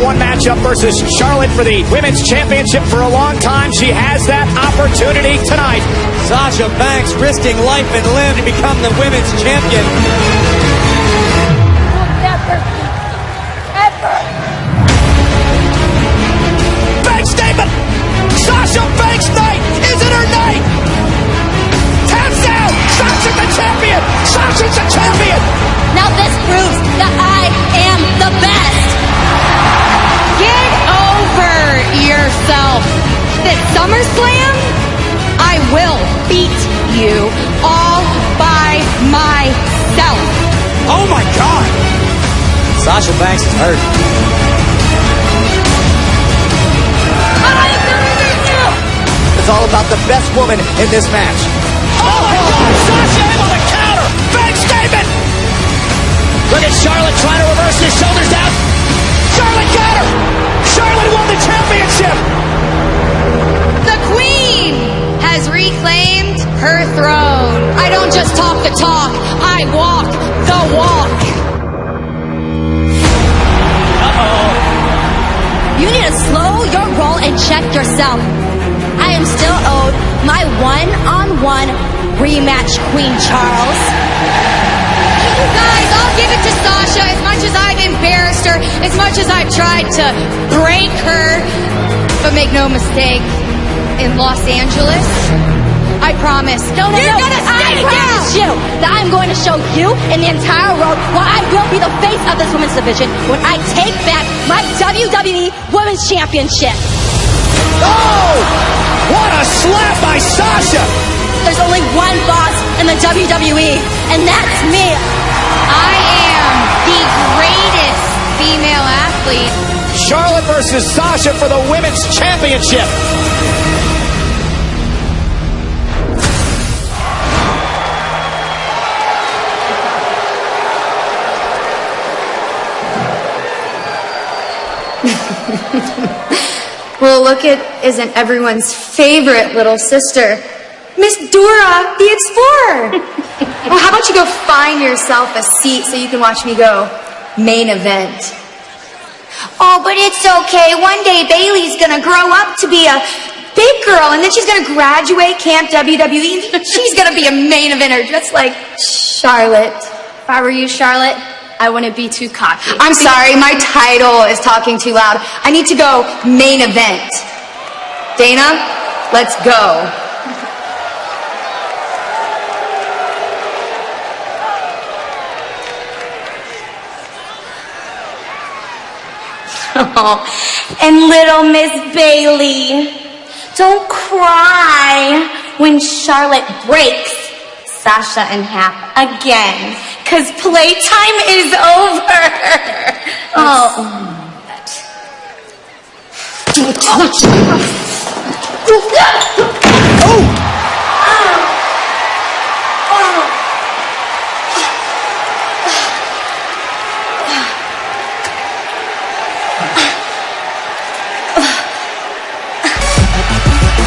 one matchup versus Charlotte for the Women's Championship for a long time. She has that opportunity tonight. Sasha Banks risking life and limb to become the Women's Champion. Never, ever. Banks statement! Sasha Banks night! Is it her night? Taps out! Sasha's the champion! Sasha's the champion! Now this proves that I am the best. Get over yourself. This SummerSlam, I will beat you all by myself. Oh my God! Sasha Banks is hurt. It's all about the best woman in this match. Oh my God! Sasha able to counter! Banks statement! Look at Charlotte trying to reverse his shoulders down. Charlotte got her! Charlotte won the championship! The Queen has reclaimed her throne. I don't just talk the talk, I walk the walk. You need to slow your roll and check yourself. I am still owed my one-on-one rematch, Queen Charles. You guys, I'll give it to Sasha. As much as I've embarrassed her, as much as I've tried to break her, but make no mistake, in Los Angeles, I promise, you're gonna stay I promise you that I'm going to show you and the entire world why I will be the face of this women's division when I take back my WWE Women's Championship. Oh! What a slap by Sasha! There's only one boss in the WWE, and that's me. I am the greatest female athlete. Charlotte versus Sasha for the Women's Championship. Well, look at isn't everyone's favorite little sister, Miss Dora the Explorer. Well, how about you go find yourself a seat so you can watch me go main event? Oh, but it's okay. One day Bailey's gonna grow up to be a big girl, and then she's gonna graduate Camp WWE. She's gonna be a main eventer, just like Charlotte. If I were you, Charlotte, I wouldn't be too cocky. I'm sorry, my title is talking too loud. I need to go main event. Dana, let's go. Oh, and little Miss Bailey, don't cry when Charlotte breaks Sasha in half again, 'cause playtime is over. Oh. Don't touch me.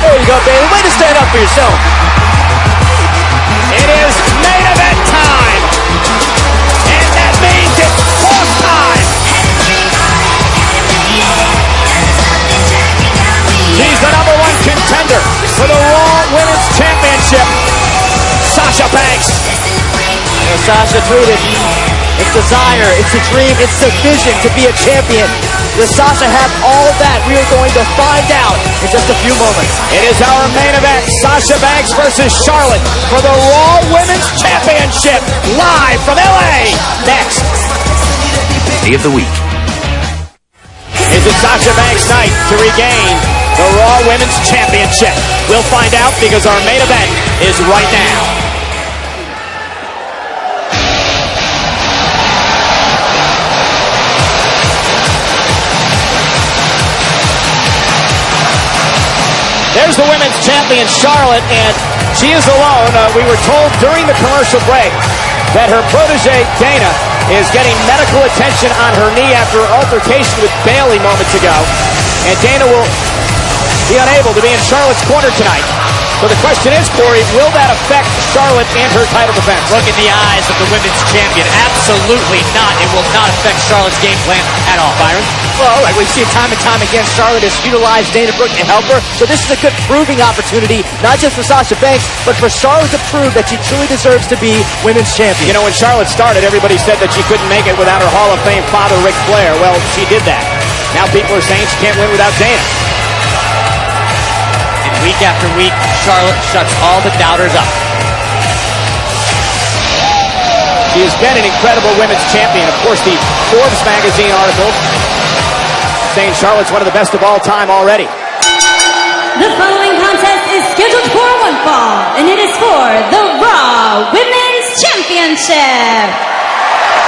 There you go, Bailey. Way to stand up for yourself. It is main event time. And that means it's boss time. She's the #1 contender for the Raw Women's Championship. Sasha Banks. And Sasha tweeted, it's desire, it's a dream, it's the vision to be a champion. Does Sasha have all that? We are going to find out in just a few moments. It is our main event, Sasha Banks versus Charlotte for the Raw Women's Championship, live from LA. Next. Day of the week. Is it Sasha Banks' night to regain the Raw Women's Championship? We'll find out because our main event is right now. There's the women's champion, Charlotte, and she is alone. We were told during the commercial break that her protege, Dana, is getting medical attention on her knee after her altercation with Bailey moments ago. And Dana will be unable to be in Charlotte's corner tonight. So the question is, Corey, will that affect Charlotte and her title defense? Look in the eyes of the women's champion. Absolutely not. It will not affect Charlotte's game plan at all. Byron? Well, I Right, we've seen time and time again, Charlotte has utilized Dana Brooke to help her. So this is a good proving opportunity, not just for Sasha Banks, but for Charlotte to prove that she truly deserves to be women's champion. You know, when Charlotte started, everybody said that she couldn't make it without her Hall of Fame father, Ric Flair. Well, she did that. Now people are saying she can't win without Dana. And week after week, Charlotte shuts all the doubters up. She has been an incredible women's champion. Of course, the Forbes magazine article saying Charlotte's one of the best of all time already. The following contest is scheduled for one fall, and it is for the Raw Women's Championship.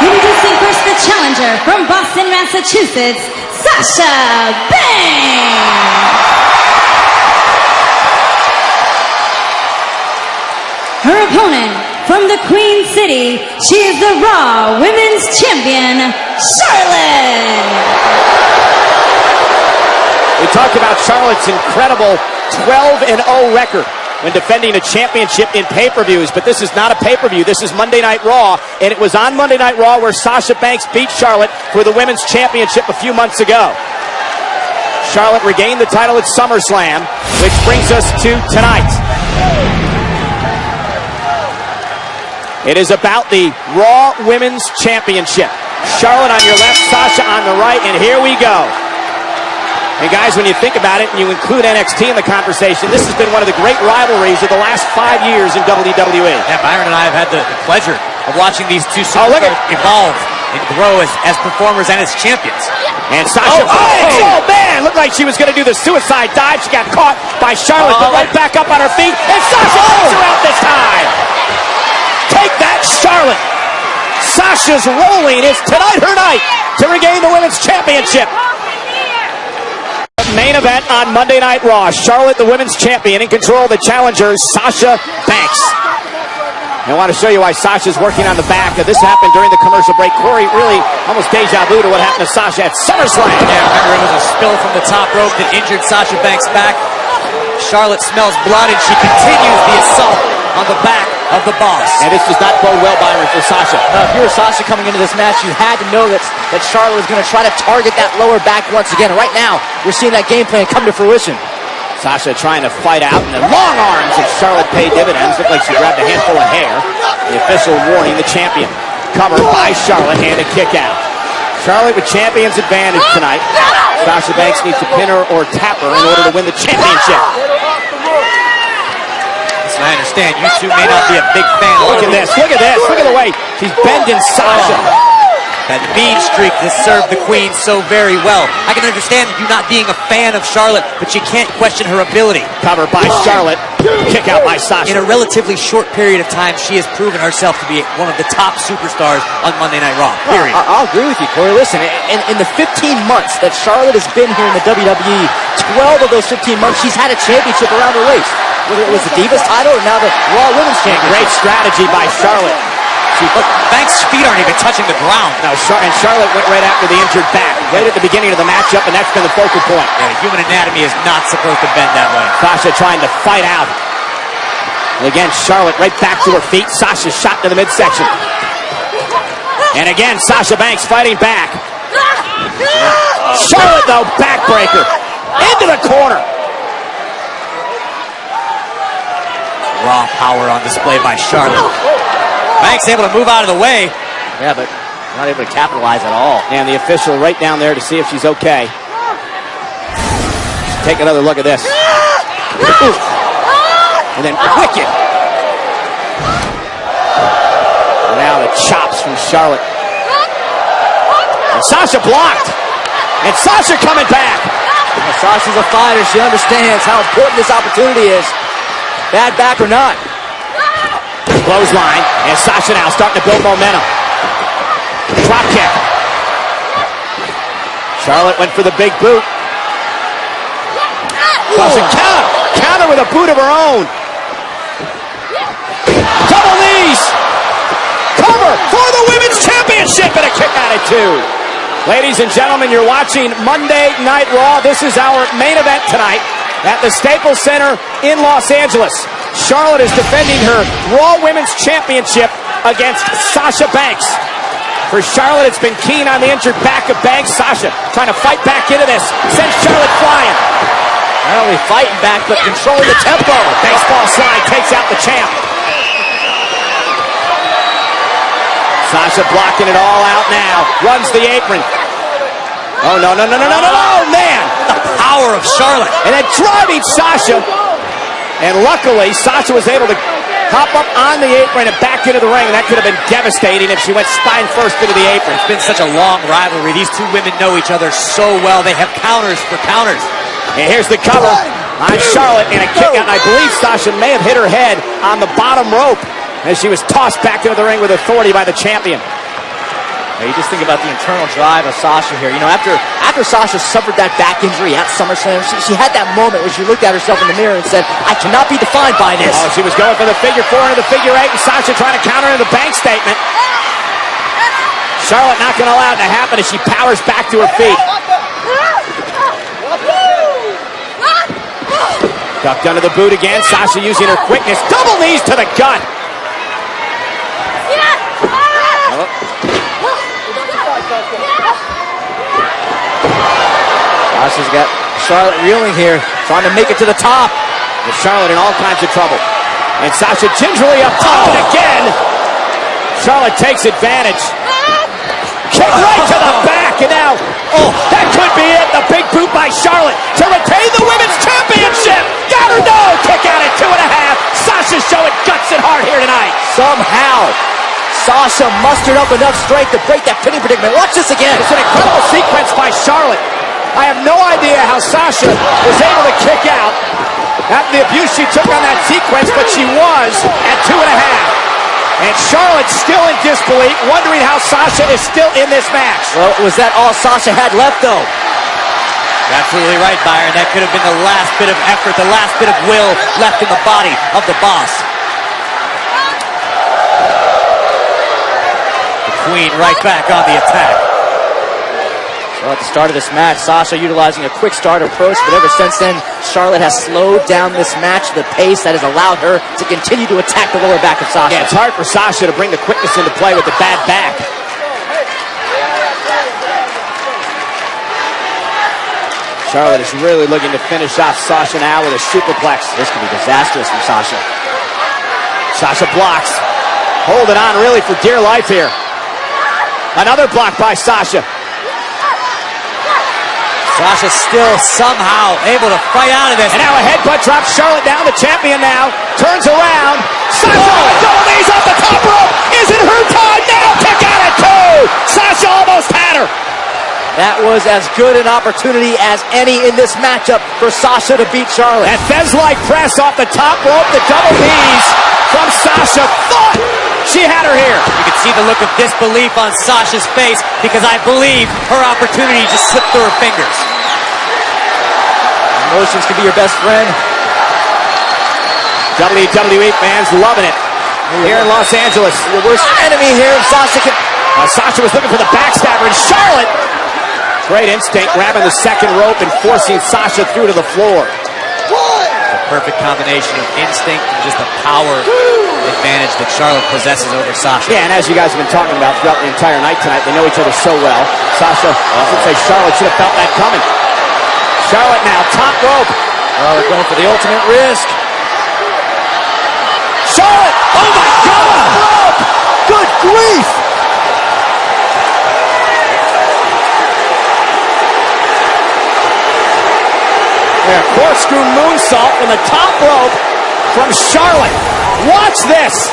Introducing first the challenger from Boston, Massachusetts, Sasha Banks. Her opponent from the Queen City, she is the Raw Women's Champion, Charlotte. We talked about Charlotte's incredible 12-0 record when defending a championship in pay-per-views, but this is not a pay-per-view. This is Monday Night Raw, and it was on Monday Night Raw where Sasha Banks beat Charlotte for the Women's Championship a few months ago. Charlotte regained the title at SummerSlam, which brings us to tonight. It is about the Raw Women's Championship. Charlotte on your left, Sasha on the right, and here we go. And guys, when you think about it, and you include NXT in the conversation, this has been one of the great rivalries of the last 5 years in WWE. Yeah, Byron and I have had the pleasure of watching these two superstars evolve and grow as performers and as champions. And Sasha, oh man, looked like she was going to do the suicide dive. She got caught by Charlotte, but right back up on her feet, and Sasha knocks her out this time. Take that, Charlotte. Sasha's rolling. Is tonight her night to regain the Women's Championship? Main event on Monday Night Raw. Charlotte, the Women's Champion, in control of the challenger, Sasha Banks. I want to show you why Sasha's working on the back. This happened during the commercial break. Corey, really almost deja vu to what happened to Sasha at SummerSlam. Yeah, remember it was a spill from the top rope that injured Sasha Banks' back. Charlotte smells blood, and she continues the assault on the back of the boss. And this does not bode well, Byron, for Sasha. If you were Sasha coming into this match, you had to know that Charlotte was going to try to target that lower back once again. And right now, we're seeing that game plan come to fruition. Sasha trying to fight out, and the long arms of Charlotte pay dividends. Looked like she grabbed a handful of hair. The official warning the champion. Covered by Charlotte, and a kick out. Charlotte with champion's advantage tonight. Sasha Banks needs to pin her or tap her in order to win the championship. I understand you two may not be a big fan. Look at this. Look at this. Look at the way she's bending Sasha. That mean streak has served the Queen so very well. I can understand you not being a fan of Charlotte, but you can't question her ability. Covered by Charlotte. Kick out by Sasha. In a relatively short period of time, she has proven herself to be one of the top superstars on Monday Night Raw. Period. I'll agree with you, Corey. Listen, in the 15 months that Charlotte has been here in the WWE, 12 of those 15 months, she's had a championship around her waist. Whether it was the Divas title or now the Raw Women's Championship. Great strategy by Charlotte. Look, Banks' feet aren't even touching the ground. No, and Charlotte went right after the injured back, right at the beginning of the matchup, and that's been the focal point. Yeah, the human anatomy is not supposed to bend that way. Sasha trying to fight out. And again, Charlotte right back to her feet. Sasha shot to the midsection. And again, Sasha Banks fighting back. Charlotte, though, backbreaker. Into the corner. Raw power on display by Charlotte. Banks able to move out of the way. Yeah, but not able to capitalize at all. And the official right down there to see if she's okay. Take another look at this. And then wicked. And now the chops from Charlotte. And Sasha blocked. And Sasha coming back. Well, Sasha's a fighter. She understands how important this opportunity is. Bad back or not. Clothesline, and Sasha now starting to build momentum. Drop kick. Charlotte went for the big boot. Sasha counter with a boot of her own. Double knees. Cover for the Women's Championship, and a kick out at 2. Ladies and gentlemen, you're watching Monday Night Raw. This is our main event tonight at the Staples Center in Los Angeles. Charlotte is defending her Raw Women's Championship against Sasha Banks For Charlotte, it's been Keen on the injured back of Banks. Sasha trying to fight back into this. Sends Charlotte flying. Not only fighting back, but controlling the tempo. Baseball slide takes out the champ. Sasha blocking it all out now. Runs the apron. Oh, no, man. The power of Charlotte. And then driving Sasha. And luckily, Sasha was able to hop up on the apron and back into the ring. And that could have been devastating if she went spine first into the apron. It's been such a long rivalry. These two women know each other so well. They have counters for counters. And here's the cover on Charlotte and a kick out. And I believe Sasha may have hit her head on the bottom rope as she was tossed back into the ring with authority by the champion. Now you just think about the internal drive of Sasha here. You know, after Sasha suffered that back injury at SummerSlam, she had that moment where she looked at herself in the mirror and said, I cannot be defined by this. Oh, she was going for the figure 4 into the figure 8, and Sasha trying to counter in the bank statement. Charlotte not going to allow it to happen as she powers back to her feet. Ducked under the boot again. Sasha using her quickness. Double knees to the gut. Sasha's got Charlotte reeling here, trying to make it to the top. With Charlotte in all kinds of trouble. And Sasha gingerly up top and again. Charlotte takes advantage. Kick right to the back, and now, that could be it. The big boot by Charlotte to retain the Women's Championship. Got her, no! Kick out at 2.5. Sasha's showing guts and heart here tonight. Somehow, Sasha mustered up enough strength to break that pinning predicament. Watch this again. It's an incredible sequence by Charlotte. I have no idea how Sasha was able to kick out after the abuse she took on that sequence, but she was at 2.5. And Charlotte's still in disbelief, wondering how Sasha is still in this match. Well, was that all Sasha had left, though? You're absolutely right, Byron. That could have been the last bit of effort, the last bit of will left in the body of the boss. The Queen right back on the attack. So at the start of this match, Sasha utilizing a quick start approach, but ever since then, Charlotte has slowed down this match to the pace that has allowed her to continue to attack the lower back of Sasha. Yeah, it's hard for Sasha to bring the quickness into play with the bad back. Charlotte is really looking to finish off Sasha now with a superplex. This could be disastrous from Sasha. Sasha blocks. Holding on really for dear life here. Another block by Sasha. Sasha still somehow able to fight out of this. And now a headbutt drops Charlotte down. The champion now turns around. Sasha with double knees off the top rope. Is it her time now? Kick out at 2. Sasha almost had her. That was as good an opportunity as any in this matchup for Sasha to beat Charlotte. And Fez-like press off the top rope. The double knees from Sasha. Thought she had her here. You can see the look of disbelief on Sasha's face because I believe her opportunity just slipped through her fingers. Emotions can be your best friend. WWE fans loving it here in Los Angeles. The worst enemy here. Sasha can... Sasha was looking for the backstabber, and Charlotte, great instinct, grabbing the second rope and forcing Sasha through to the floor. The perfect combination of instinct and just the power advantage that Charlotte possesses over Sasha. Yeah, and as you guys have been talking about throughout the entire night tonight, they know each other so well. Sasha, I should say Charlotte should have felt that coming. Charlotte now, top rope. Oh, they're going for the ultimate risk. Charlotte! Oh my God! Good grief! Yeah, corkscrew moonsault from the top rope from Charlotte. Watch this.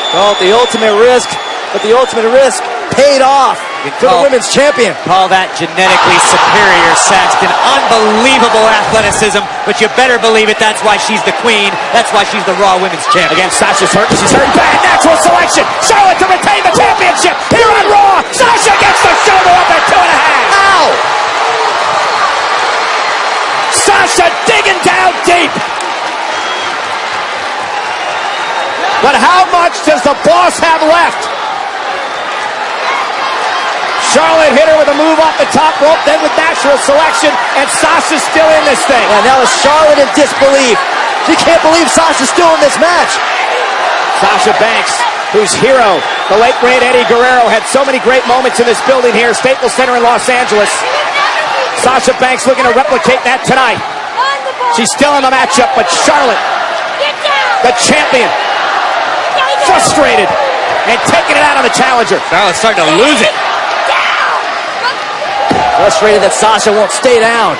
Well, the ultimate risk, but the ultimate risk paid off for the women's champion. Call that genetically superior, Saxton. Unbelievable athleticism, but you better believe it. That's why she's the queen. That's why she's the Raw Women's Champion. Again, Sasha's hurt. She's hurt bad. Natural selection. Charlotte to retain the championship here on Raw. Sasha gets the shoulder up at 2.5. Ow! Sasha digging down deep. But how much does the boss have left? Charlotte hit her with a move off the top rope, then with natural selection, and Sasha's still in this thing. And now is Charlotte in disbelief. She can't believe Sasha's still in this match. Sasha Banks whose hero, the late great Eddie Guerrero, had so many great moments in this building here, Staples Center in Los Angeles. Sasha Banks looking to replicate that tonight. She's still in the matchup, but Charlotte, the champion, frustrated and taking it out on the challenger. Charlotte's starting to lose it. Frustrated that Sasha won't stay down.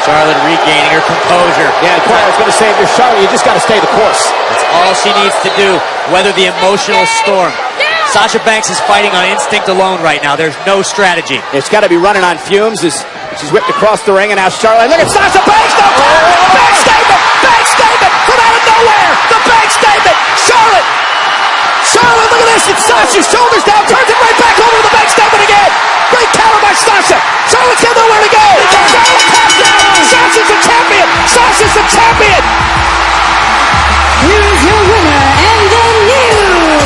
Charlotte regaining her composure. Yeah, I was going to say, if you're Charlotte, you just got to stay the course. That's all she needs to do, weather the emotional storm. Sasha Banks is fighting on instinct alone right now. There's no strategy. It's got to be running on fumes as she's whipped across the ring, and now Charlotte. Look at Sasha Banks! No, Bank statement! Bank statement! From out of nowhere! The bank statement! Charlotte! Charlotte, look at this! It's Sasha's shoulders down, turns it right back over to the bank statement again! Great counter by Sasha! Charlotte's got nowhere to go! Charlotte taps out! Sasha's the champion! Sasha's the champion! Here is your winner and the new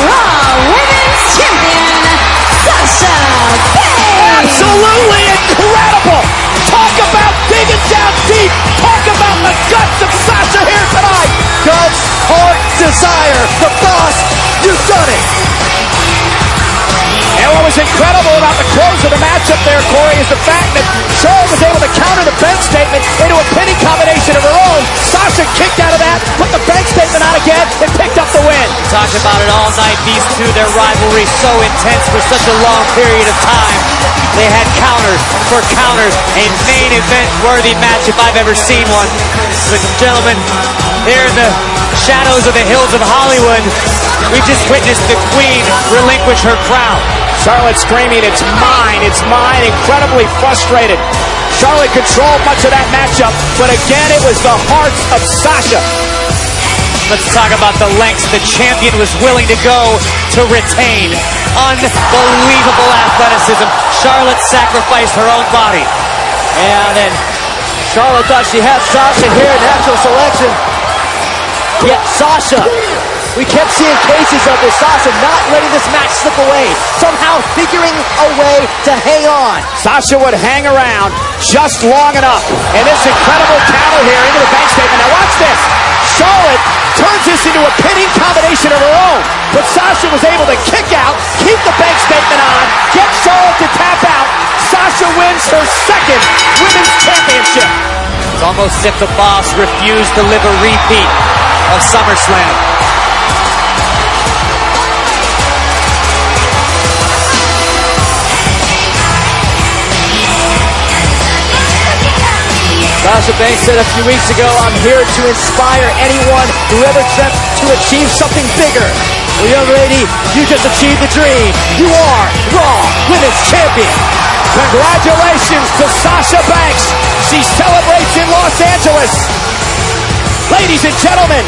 Raw Women's Champion, Sasha Banks! Absolutely incredible! Talk about digging down deep! Talk about the guts of Sasha here tonight! Guts, heart, desire. The boss, you've done it. And what was incredible about the close of the matchup there, Corey, is the fact that Charlotte was able to counter the bank statement into a pinning combination of her own. Sasha kicked out of that, put the bank statement out again, and picked up the win. Talked about it all night, these two, their rivalry so intense for such a long period of time. They had counters for counters, a main event worthy match if I've ever seen one. Ladies and gentlemen, here in the shadows of the hills of Hollywood, we just witnessed the Queen relinquish her crown. Charlotte screaming, it's mine, incredibly frustrated. Charlotte controlled much of that matchup, but again, it was the hearts of Sasha. Let's talk about the lengths the champion was willing to go to retain. Unbelievable athleticism. Charlotte sacrificed her own body. And then Charlotte thought she had Sasha here, natural selection. Yet Sasha, we kept seeing cases of this Sasha not letting this match slip away, somehow figuring a way to hang on. Sasha would hang around just long enough. And this incredible counter here into the bank statement. Now watch this. Charlotte turns this into a pinning combination of her own. But Sasha was able to kick out, keep the bank statement on, get Charlotte to tap out. Sasha wins her second women's championship. It's almost as if the boss refused to live a repeat of SummerSlam. Sasha Banks said a few weeks ago, I'm here to inspire anyone who ever attempts to achieve something bigger. Well, young lady, you just achieved the dream. You are Raw Women's Champion. Congratulations to Sasha Banks. She celebrates in Los Angeles. Ladies and gentlemen,